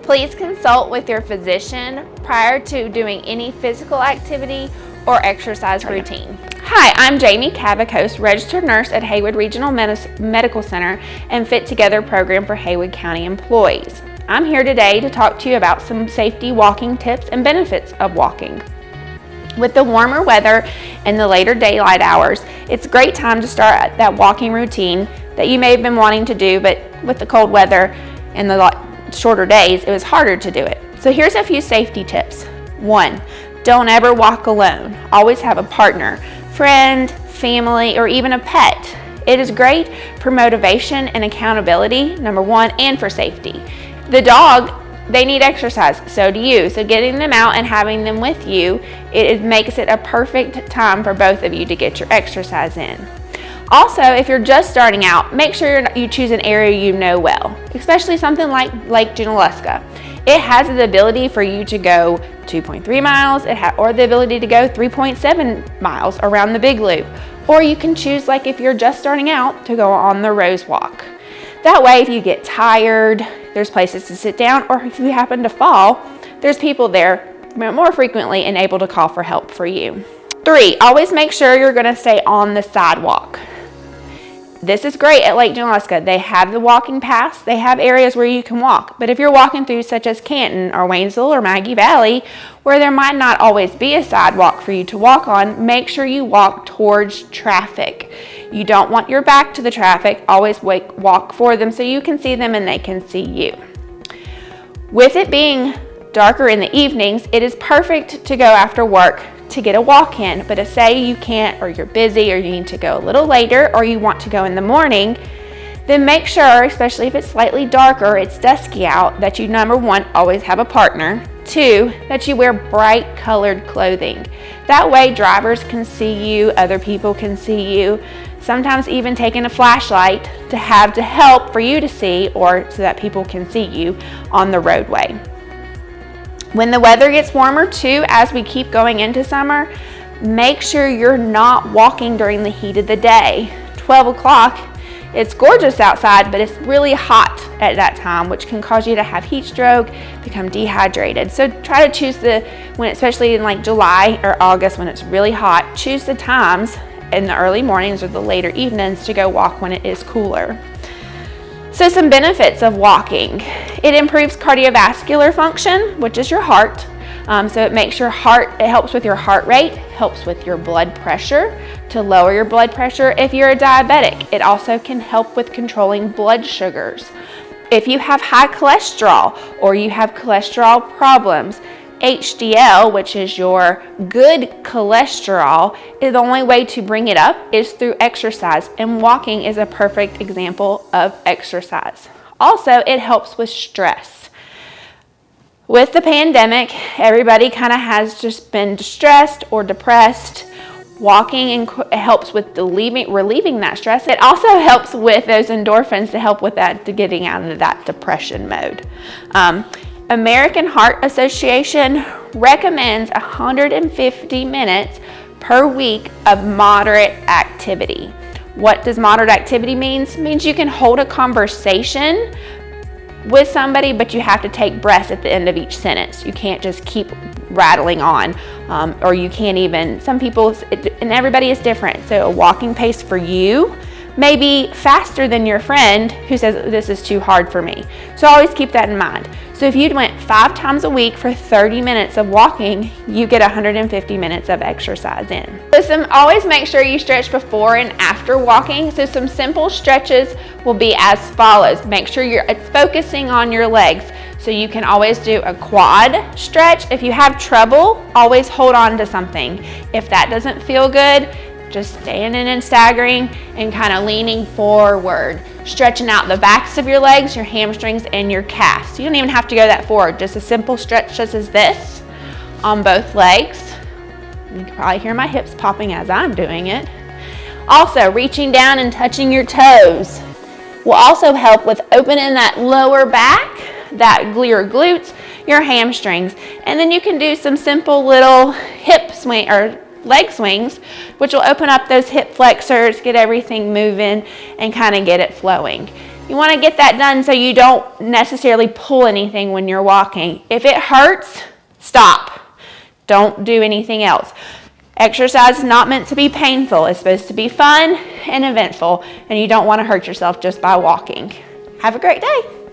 Please consult with your physician prior to doing any physical activity or exercise routine. Hi, I'm Jamie Cavacos, registered nurse at Haywood Regional Medical Center and Fit Together program for Haywood County employees. I'm here today to talk to you about some safety walking tips and benefits of walking. With the warmer weather and the later daylight hours, it's a great time to start that walking routine that you may have been wanting to do, but with the cold weather and the shorter days, it was harder to do it. So here's a few safety tips. 1, don't ever walk alone. Always have a partner, friend, family, or even a pet. It is great for motivation and accountability, number 1, and for safety. The dog, they need exercise, so do you. So getting them out and having them with you, it makes it a perfect time for both of you to get your exercise in. Also, if you're just starting out, make sure you choose an area you know well, especially something like Lake Junaluska. It has the ability for you to go 2.3 miles or the ability to go 3.7 miles around the big loop. Or you can choose, like if you're just starting out, to go on the Rose Walk. That way, if you get tired, there's places to sit down, or if you happen to fall, there's people there more frequently and able to call for help for you. 3, always make sure you're going to stay on the sidewalk. This is great at Lake Junaluska. They have the walking paths. They have areas where you can walk. But if you're walking through such as Canton or Waynesville or Maggie Valley, where there might not always be a sidewalk for you to walk on, make sure you walk towards traffic. You don't want your back to the traffic. Always walk for them so you can see them and they can see you. With it being darker in the evenings, it is perfect to go after work to get a walk in. But if say you can't, or you're busy, or you need to go a little later, or you want to go in the morning, then make sure, especially if it's slightly darker, it's dusky out, that you, number 1, always have a partner. 2, that you wear bright colored clothing. That way drivers can see you, other people can see you, sometimes even taking a flashlight to help for you to see, or so that people can see you on the roadway. When the weather gets warmer too, as we keep going into summer, make sure you're not walking during the heat of the day. 12 o'clock, it's gorgeous outside, but it's really hot at that time, which can cause you to have heat stroke, become dehydrated. So try to choose especially in like July or August when it's really hot, choose the times in the early mornings or the later evenings to go walk when it is cooler. So some benefits of walking. It improves cardiovascular function, which is your heart. So it makes it helps with your heart rate, helps with your blood pressure, to lower your blood pressure if you're a diabetic. It also can help with controlling blood sugars. If you have high cholesterol or you have cholesterol problems, HDL, which is your good cholesterol, the only way to bring it up is through exercise, and walking is a perfect example of exercise. Also, it helps with stress. With the pandemic, everybody kind of has just been distressed or depressed. Walking helps with relieving that stress. It also helps with those endorphins to help with that, to getting out of that depression mode. American Heart Association recommends 150 minutes per week of moderate activity. What does moderate activity mean? It means you can hold a conversation with somebody, but you have to take breaths at the end of each sentence. You can't just keep rattling on, or you can't even, some people, and everybody is different. So a walking pace for you may be faster than your friend who says, this is too hard for me. So always keep that in mind. So if you went 5 times a week for 30 minutes of walking, you get 150 minutes of exercise in. So always make sure you stretch before and after walking. So some simple stretches will be as follows. Make sure it's focusing on your legs. So you can always do a quad stretch. If you have trouble, always hold on to something. If that doesn't feel good, just standing and staggering and kind of leaning forward, stretching out the backs of your legs, your hamstrings, and your calves. You don't even have to go that forward. Just a simple stretch such as this on both legs. You can probably hear my hips popping as I'm doing it. Also, reaching down and touching your toes will also help with opening that lower back, your glutes, your hamstrings. And then you can do some simple little hip swing or leg swings, which will open up those hip flexors, get everything moving, and kind of get it flowing. You want to get that done so you don't necessarily pull anything when you're walking. If it hurts, stop. Don't do anything else. Exercise is not meant to be painful. It's supposed to be fun and eventful, and you don't want to hurt yourself just by walking. Have a great day.